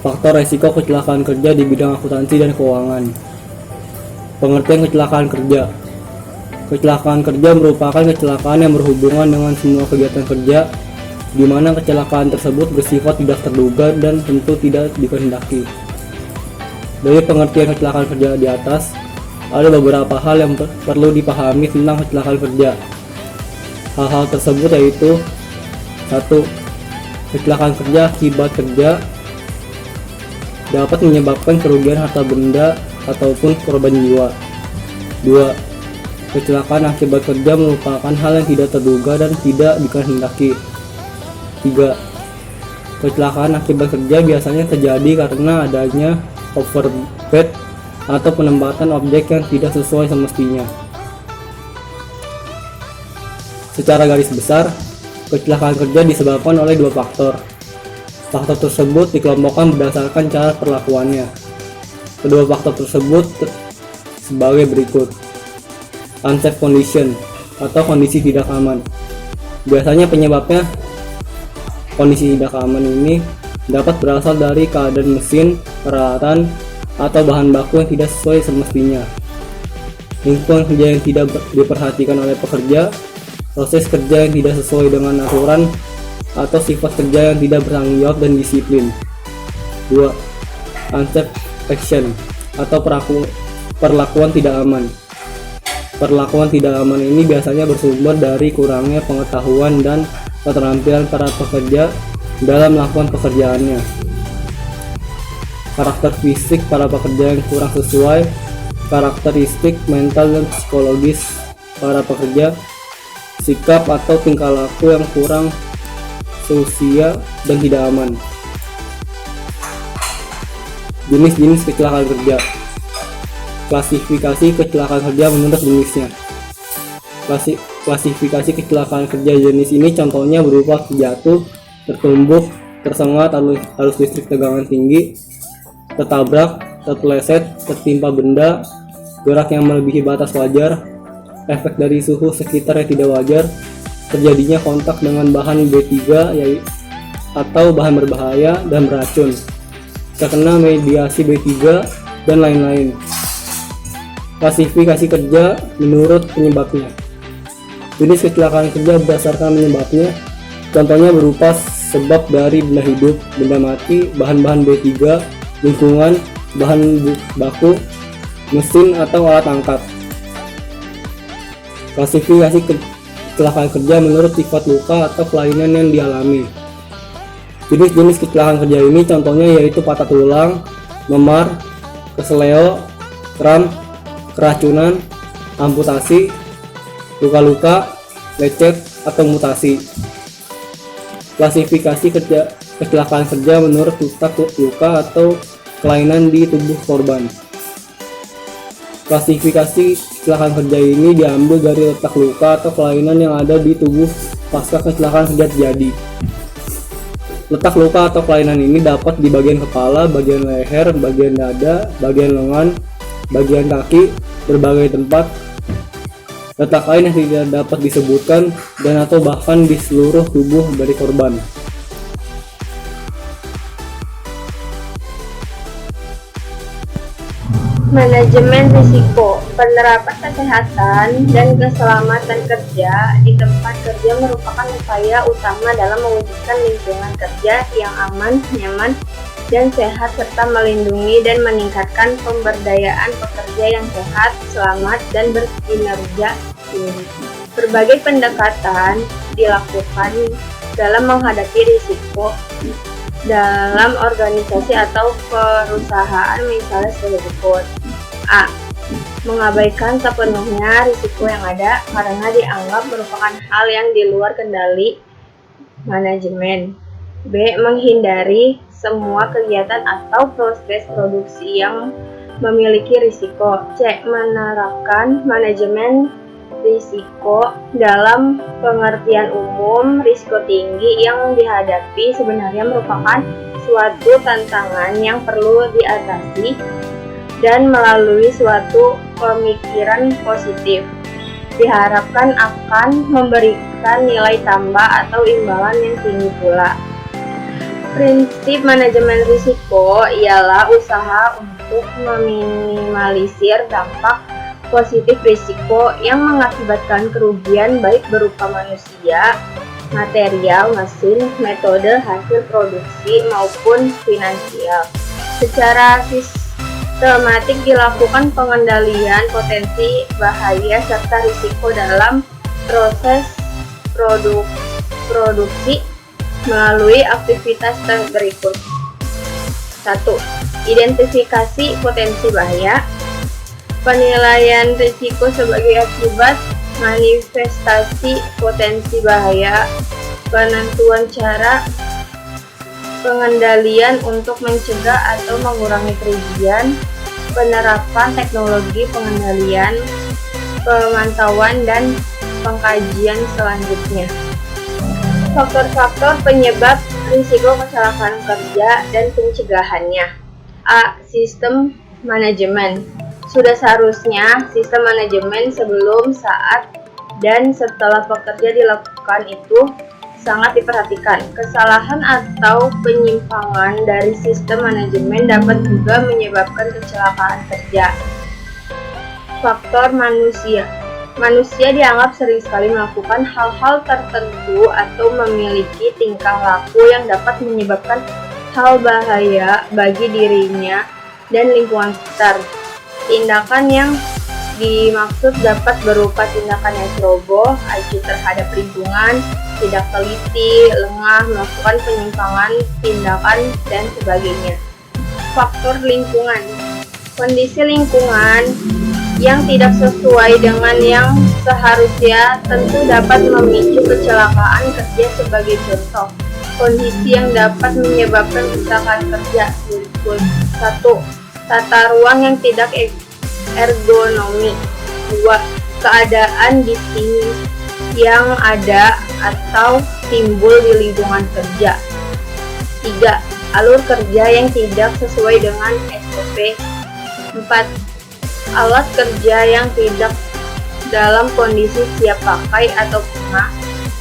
Faktor resiko kecelakaan kerja di bidang akuntansi dan keuangan. Pengertian kecelakaan kerja. Kecelakaan kerja merupakan kecelakaan yang berhubungan dengan semua kegiatan kerja, di mana kecelakaan tersebut bersifat tidak terduga dan tentu tidak dikehendaki. Dari pengertian kecelakaan kerja di atas, ada beberapa hal yang perlu dipahami tentang kecelakaan kerja. Hal-hal tersebut yaitu: 1. Kecelakaan kerja akibat kerja dapat menyebabkan kerugian harta benda ataupun korban jiwa. 2. Kecelakaan akibat kerja merupakan hal yang tidak terduga dan tidak dikehendaki. 3. Kecelakaan akibat kerja biasanya terjadi karena adanya overbed atau penempatan objek yang tidak sesuai semestinya. Secara garis besar, kecelakaan kerja disebabkan oleh dua faktor. Faktor tersebut dikelompokkan berdasarkan cara perlakuannya. Kedua faktor tersebut sebagai berikut. Unsafe condition atau kondisi tidak aman. Biasanya penyebabnya kondisi tidak aman ini dapat berasal dari keadaan mesin, peralatan, atau bahan baku yang tidak sesuai semestinya, lingkungan kerja yang tidak diperhatikan oleh pekerja, proses kerja yang tidak sesuai dengan aturan, atau sifat kerja yang tidak bertanggung jawab dan disiplin. 2. Unsafe action atau perlakuan tidak aman. Perlakuan tidak aman ini biasanya bersumber dari kurangnya pengetahuan dan keterampilan para pekerja dalam melakukan pekerjaannya. Karakter fisik para pekerja yang kurang sesuai, karakteristik mental dan psikologis para pekerja, sikap atau tingkah laku yang kurang seusia dan tidak aman. Jenis-jenis kecelakaan kerja. Klasifikasi kecelakaan kerja menurut jenisnya. Klasifikasi kecelakaan kerja jenis ini contohnya berupa terjatuh, tertumbuk, tersengat arus listrik tegangan tinggi, tertabrak, terpeleset, tertimpa benda, gerak yang melebihi batas wajar, efek dari suhu sekitar yang tidak wajar, terjadinya kontak dengan bahan B3 atau bahan berbahaya dan beracun, terkena mediasi B3, dan lain-lain. Klasifikasi kerja menurut penyebabnya. Jenis kecelakaan kerja berdasarkan penyebabnya, contohnya berupa sebab dari benda hidup, benda mati, bahan-bahan B3, lingkungan, bahan baku, mesin atau alat angkat. Klasifikasi kecelakaan kerja menurut sifat luka atau kelainan yang dialami. Jenis-jenis kecelakaan kerja ini contohnya yaitu patah tulang, memar, keseleo, kram, keracunan, amputasi, luka-luka, lecet, atau mutasi. Klasifikasi kecelakaan kerja menurut luka atau kelainan di tubuh korban. Klasifikasi kecelakaan kerja ini diambil dari letak luka atau kelainan yang ada di tubuh pasca kecelakaan kerja terjadi. Letak luka atau kelainan ini dapat di bagian kepala, bagian leher, bagian dada, bagian lengan, bagian kaki, berbagai tempat. Letak lain yang tidak dapat disebutkan dan atau bahkan di seluruh tubuh dari korban. Manajemen risiko. Penerapan kesehatan dan keselamatan kerja di tempat kerja merupakan upaya utama dalam mewujudkan lingkungan kerja yang aman, nyaman, dan sehat serta melindungi dan meningkatkan pemberdayaan pekerja yang sehat, selamat, dan berkinerja tinggi. Berbagai pendekatan dilakukan dalam menghadapi risiko dalam organisasi atau perusahaan, misalnya sebagai berikut. A. Mengabaikan sepenuhnya risiko yang ada karena dianggap merupakan hal yang di luar kendali manajemen. B. Menghindari semua kegiatan atau proses produksi yang memiliki risiko. C. Menerapkan manajemen risiko dalam pengertian umum. Risiko tinggi yang dihadapi sebenarnya merupakan suatu tantangan yang perlu diatasi dan melalui suatu pemikiran positif diharapkan akan memberikan nilai tambah atau imbalan yang tinggi pula. Prinsip manajemen risiko ialah usaha untuk meminimalisir dampak positif risiko yang mengakibatkan kerugian baik berupa manusia, material, mesin, metode hasil produksi maupun finansial. Secara sistematik dilakukan pengendalian potensi bahaya serta risiko dalam proses produksi melalui aktivitas berikut. 1. Identifikasi potensi bahaya. Penilaian risiko sebagai akibat manifestasi potensi bahaya. Penentuan cara pengendalian untuk mencegah atau mengurangi kerugian. Penerapan teknologi pengendalian, pemantauan, dan pengkajian selanjutnya. Faktor-faktor penyebab risiko kecelakaan kerja dan pencegahannya. A. Sistem manajemen. Sudah seharusnya sistem manajemen sebelum, saat, dan setelah pekerja dilakukan itu sangat diperhatikan. Kesalahan atau penyimpangan dari sistem manajemen dapat juga menyebabkan kecelakaan kerja. Faktor manusia. Manusia dianggap sering sekali melakukan hal-hal tertentu atau memiliki tingkah laku yang dapat menyebabkan hal bahaya bagi dirinya dan lingkungan sekitar. Tindakan yang dimaksud dapat berupa tindakan yang ceroboh, acuh terhadap lingkungan, tidak teliti, lengah, melakukan penyimpangan tindakan, dan sebagainya. Faktor lingkungan. Kondisi lingkungan yang tidak sesuai dengan yang seharusnya tentu dapat memicu kecelakaan kerja. Sebagai contoh, kondisi yang dapat menyebabkan kecelakaan kerja berikut. 1. Tata ruang yang tidak ergonomi. 2. Keadaan bisnis yang ada atau timbul di lingkungan kerja. 3. Alur kerja yang tidak sesuai dengan SOP. 4. Alat kerja yang tidak dalam kondisi siap pakai atau punah.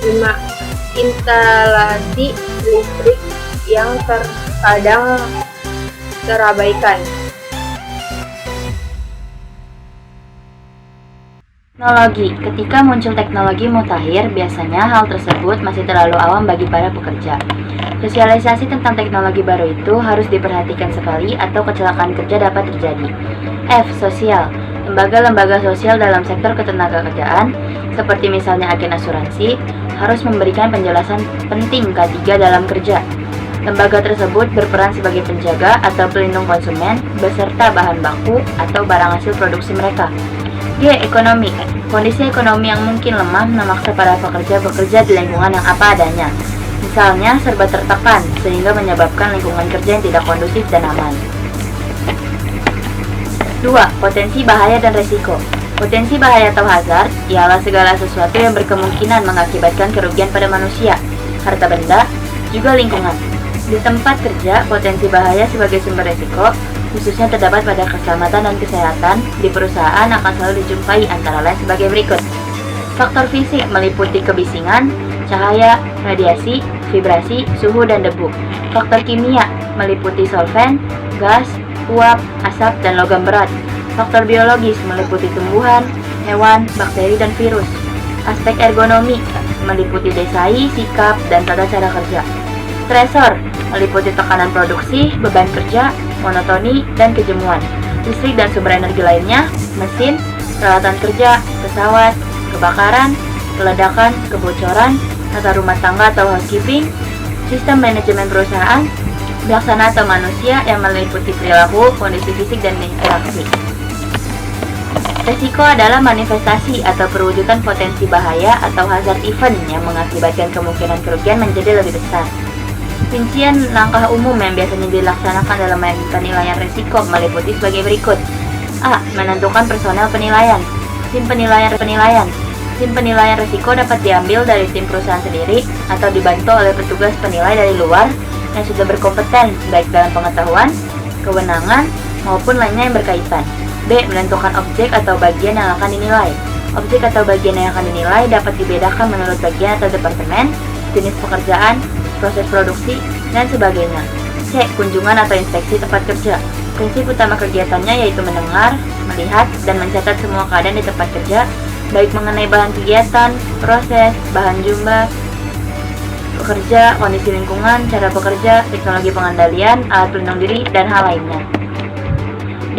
5. Instalasi listrik yang terkadang terabaikan. Teknologi. Ketika muncul teknologi mutakhir, biasanya hal tersebut masih terlalu awam bagi para pekerja. Sosialisasi tentang teknologi baru itu harus diperhatikan sekali atau kecelakaan kerja dapat terjadi. F. Sosial. Lembaga-lembaga sosial dalam sektor ketenagakerjaan, seperti misalnya agen asuransi, harus memberikan penjelasan penting K3 dalam kerja. Lembaga tersebut berperan sebagai penjaga atau pelindung konsumen beserta bahan baku atau barang hasil produksi mereka. G. Ekonomi. Kondisi ekonomi yang mungkin lemah memaksa para pekerja bekerja di lingkungan yang apa adanya. Misalnya serba tertekan, sehingga menyebabkan lingkungan kerja yang tidak kondusif dan aman. 2. Potensi bahaya dan resiko. Potensi bahaya atau hazard ialah segala sesuatu yang berkemungkinan mengakibatkan kerugian pada manusia, harta benda, juga lingkungan. Di tempat kerja, potensi bahaya sebagai sumber resiko, khususnya terdapat pada keselamatan dan kesehatan, di perusahaan akan selalu dijumpai antara lain sebagai berikut. Faktor fisik meliputi kebisingan, cahaya, radiasi, vibrasi, suhu, dan debu. Faktor kimia meliputi solvent, gas, uap, asap, dan logam berat. Faktor biologis meliputi tumbuhan, hewan, bakteri, dan virus. Aspek ergonomi meliputi desai, sikap, dan tata cara kerja. Stresor meliputi tekanan produksi, beban kerja, monotoni, dan kejemuan. Listrik dan sumber energi lainnya, mesin, peralatan kerja, pesawat, kebakaran, ledakan, kebocoran, tata rumah tangga atau housekeeping, sistem manajemen perusahaan, pelaksana atau manusia yang meliputi perilaku, kondisi fisik, dan interaksi. Resiko adalah manifestasi atau perwujudan potensi bahaya atau hazard event yang mengakibatkan kemungkinan kerugian menjadi lebih besar. Rincian langkah umum yang biasanya dilaksanakan dalam penilaian risiko meliputi sebagai berikut. A. Menentukan personel penilaian. Tim penilaian. Tim penilaian risiko dapat diambil dari tim perusahaan sendiri atau dibantu oleh petugas penilai dari luar yang sudah berkompeten baik dalam pengetahuan, kewenangan, maupun lainnya yang berkaitan. B. Menentukan objek atau bagian yang akan dinilai. Objek atau bagian yang akan dinilai dapat dibedakan menurut bagian atau departemen, jenis pekerjaan, proses produksi, dan sebagainya. C. Kunjungan atau inspeksi tempat kerja. Prinsip utama kegiatannya yaitu mendengar, melihat, dan mencatat semua keadaan di tempat kerja, baik mengenai bahan kegiatan, proses, bahan jumlah pekerja, kondisi lingkungan, cara bekerja, teknologi pengendalian, alat pelindung diri, dan hal lainnya.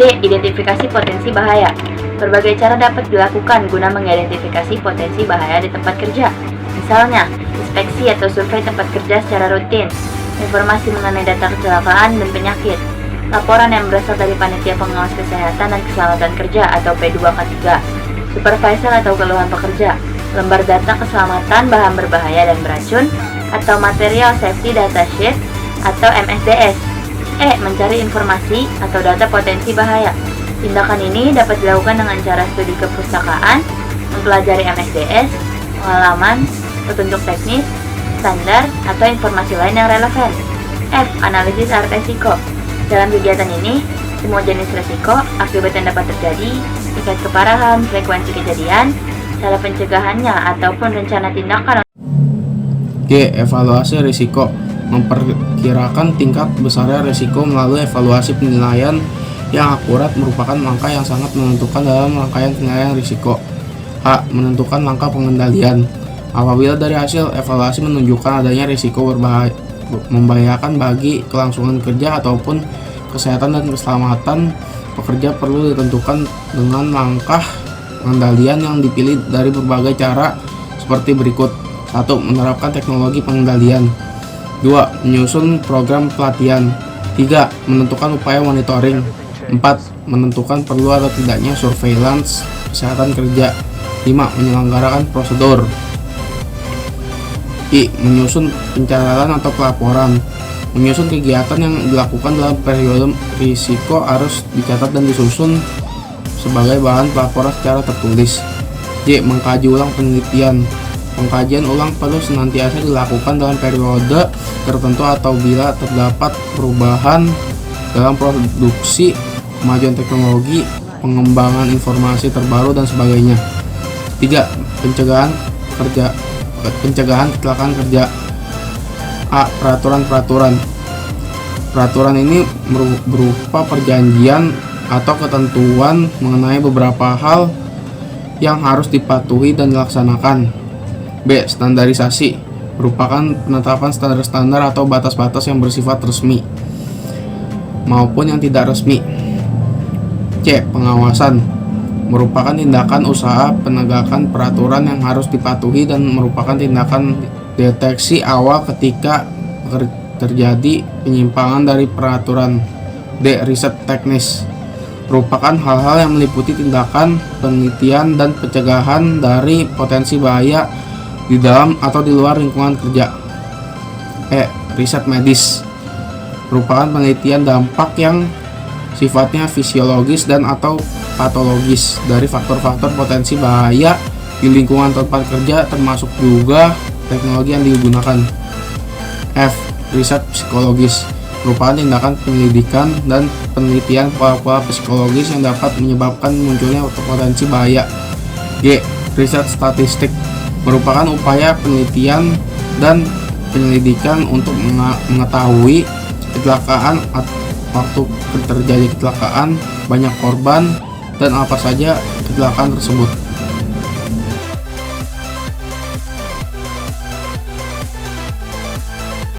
D. Identifikasi potensi bahaya. Berbagai cara dapat dilakukan guna mengidentifikasi potensi bahaya di tempat kerja. Misalnya, inspeksi atau survei tempat kerja secara rutin, informasi mengenai data kecelakaan dan penyakit, laporan yang berasal dari Panitia Pengawas Kesehatan dan Keselamatan Kerja atau P2K3, supervisor atau keluhan pekerja, lembar data keselamatan bahan berbahaya dan beracun, atau Material Safety Data Sheet atau MSDS. E. Mencari informasi atau data potensi bahaya. Tindakan ini dapat dilakukan dengan cara studi kepustakaan, mempelajari MSDS, pengalaman, petunjuk teknis, standar, atau informasi lain yang relevan. F. Analisis resiko. Dalam kegiatan ini, semua jenis resiko, akibat yang dapat terjadi, tingkat keparahan, frekuensi kejadian, cara pencegahannya, ataupun rencana tindakan. G. Evaluasi risiko. Memperkirakan tingkat besarnya risiko melalui evaluasi penilaian yang akurat merupakan langkah yang sangat menentukan dalam rangkaian penilaian risiko. H. Menentukan langkah pengendalian. Apabila dari hasil evaluasi menunjukkan adanya risiko membahayakan bagi kelangsungan kerja ataupun kesehatan dan keselamatan pekerja, perlu ditentukan dengan langkah pengendalian yang dipilih dari berbagai cara seperti berikut. 1. Menerapkan teknologi pengendalian. 2. Menyusun program pelatihan. 3. Menentukan upaya monitoring. 4. Menentukan perlu atau tidaknya surveillance kesehatan kerja. 5. Menyelenggarakan prosedur. I. Menyusun pencatatan atau pelaporan. Menyusun kegiatan yang dilakukan dalam periode risiko harus dicatat dan disusun sebagai bahan pelaporan secara tertulis. J. Mengkaji ulang penelitian. Pengkajian ulang perlu senantiasa dilakukan dalam periode tertentu atau bila terdapat perubahan dalam produksi, kemajuan teknologi, pengembangan informasi terbaru, dan sebagainya. 3. Pencegahan kecelakaan kerja. A. Peraturan-peraturan. Peraturan ini berupa perjanjian atau ketentuan mengenai beberapa hal yang harus dipatuhi dan dilaksanakan. B. Standarisasi. Merupakan penetapan standar-standar atau batas-batas yang bersifat resmi maupun yang tidak resmi. C. Pengawasan. Merupakan tindakan usaha penegakan peraturan yang harus dipatuhi dan merupakan tindakan deteksi awal ketika terjadi penyimpangan dari peraturan. D. Riset teknis. Merupakan hal-hal yang meliputi tindakan penelitian dan pencegahan dari potensi bahaya di dalam atau di luar lingkungan kerja. E. Riset medis. Merupakan penelitian dampak yang sifatnya fisiologis dan atau patologis dari faktor-faktor potensi bahaya di lingkungan tempat kerja, termasuk juga teknologi yang digunakan. F. Riset psikologis. Merupakan tindakan penyelidikan dan penelitian pola-pola psikologis yang dapat menyebabkan munculnya potensi bahaya. G. Riset statistik. Merupakan upaya penelitian dan penyelidikan untuk mengetahui kecelakaan, waktu terjadi kecelakaan, banyak korban, dan apa saja kecelakaan tersebut.